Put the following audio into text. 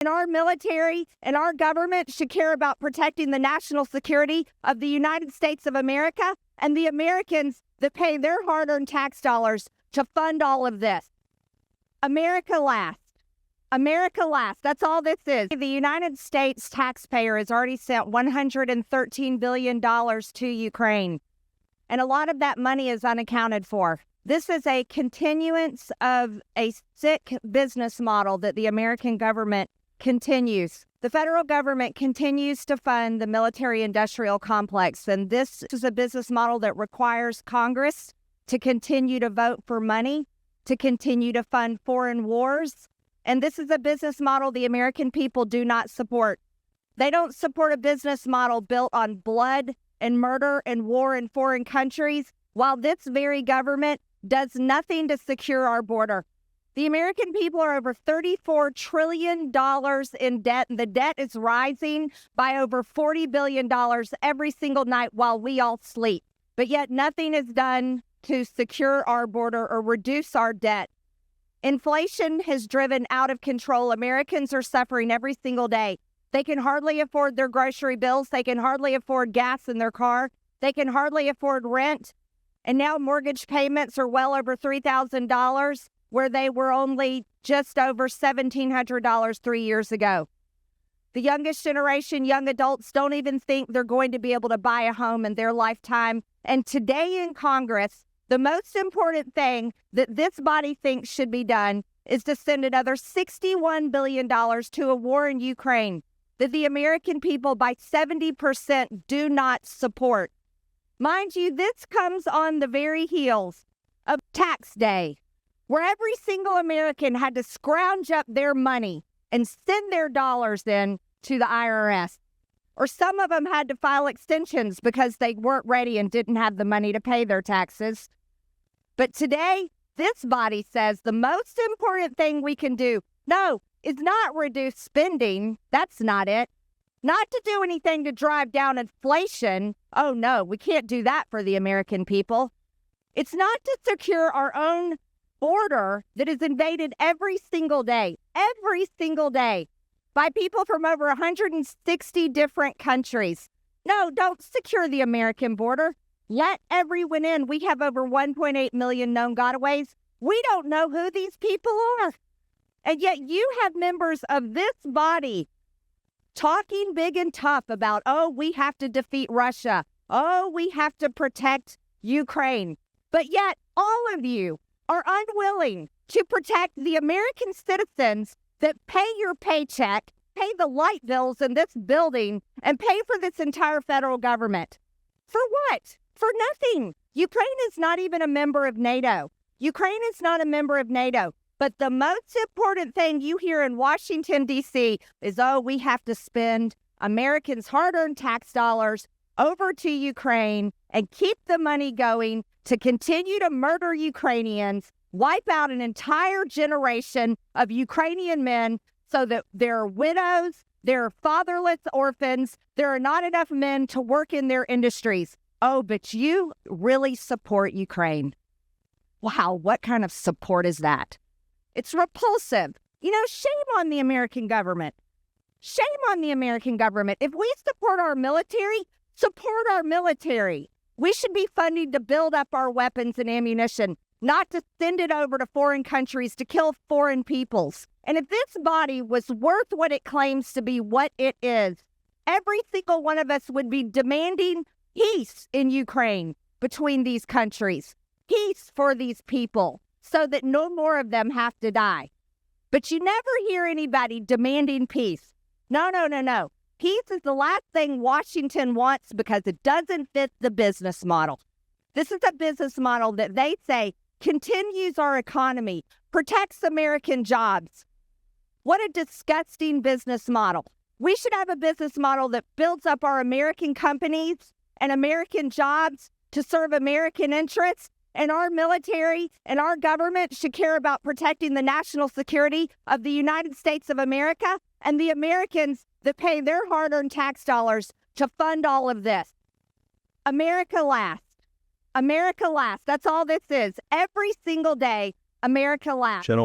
And our military and our government should care about protecting the national security of the United States of America and the Americans that pay their hard-earned tax dollars to fund all of this. America last. America last. That's all this is. The United States taxpayer has already sent $113 billion to Ukraine, and a lot of that money is unaccounted for. This is a continuance of a sick business model that the American government continues. The federal government continues to fund the military-industrial complex, and this is a business model that requires Congress to continue to vote for money, to continue to fund foreign wars, and this is a business model the American people do not support. They don't support a business model built on blood and murder and war in foreign countries, while this very government does nothing to secure our border. The American people are over $34 trillion in debt, and the debt is rising by over $40 billion every single night while we all sleep. But yet nothing is done to secure our border or reduce our debt. Inflation has driven out of control. Americans are suffering every single day. They can hardly afford their grocery bills. They can hardly afford gas in their car. They can hardly afford rent. And now mortgage payments are well over $3,000, where they were only just over $1,700 3 years ago. The youngest generation, young adults, don't even think they're going to be able to buy a home in their lifetime. And today in Congress, the most important thing that this body thinks should be done is to send another $61 billion to a war in Ukraine that the American people by 70% do not support. Mind you, this comes on the very heels of tax day, where every single American had to scrounge up their money and send their dollars in to the IRS. Or some of them had to file extensions because they weren't ready and didn't have the money to pay their taxes. But today, this body says the most important thing we can do, no, is not reduce spending. That's not it. Not to do anything to drive down inflation. Oh no, we can't do that for the American people. It's not to secure our own border that is invaded every single day by people from over 160 different countries. No, don't secure the American border. Let everyone in. We have over 1.8 million known gotaways. We don't know who these people are. And yet you have members of this body talking big and tough about, oh, we have to defeat Russia. Oh, we have to protect Ukraine. But yet all of you are unwilling to protect the American citizens that pay your paycheck, pay the light bills in this building, and pay for this entire federal government. For what? For nothing. Ukraine is not even a member of NATO. Ukraine is not a member of NATO. But the most important thing you hear in Washington, D.C. is, oh, we have to spend Americans' hard-earned tax dollars over to Ukraine and keep the money going to continue to murder Ukrainians, wipe out an entire generation of Ukrainian men so that there are widows, there are fatherless orphans, there are not enough men to work in their industries. Oh, but you really support Ukraine. Wow, what kind of support is that? It's repulsive. You know, shame on the American government. Shame on the American government. If we support our military, support our military. We should be funding to build up our weapons and ammunition, not to send it over to foreign countries to kill foreign peoples. And if this body was worth what it claims to be, what it is, every single one of us would be demanding peace in Ukraine between these countries, peace for these people, so that no more of them have to die. But you never hear anybody demanding peace. No. Peace is the last thing Washington wants because it doesn't fit the business model. This is a business model that they say continues our economy, protects American jobs. What a disgusting business model. We should have a business model that builds up our American companies and American jobs to serve American interests. And our military and our government should care about protecting the national security of the United States of America and the Americans that pay their hard-earned tax dollars to fund all of this. America last. America last. That's all this is. Every single day, America last.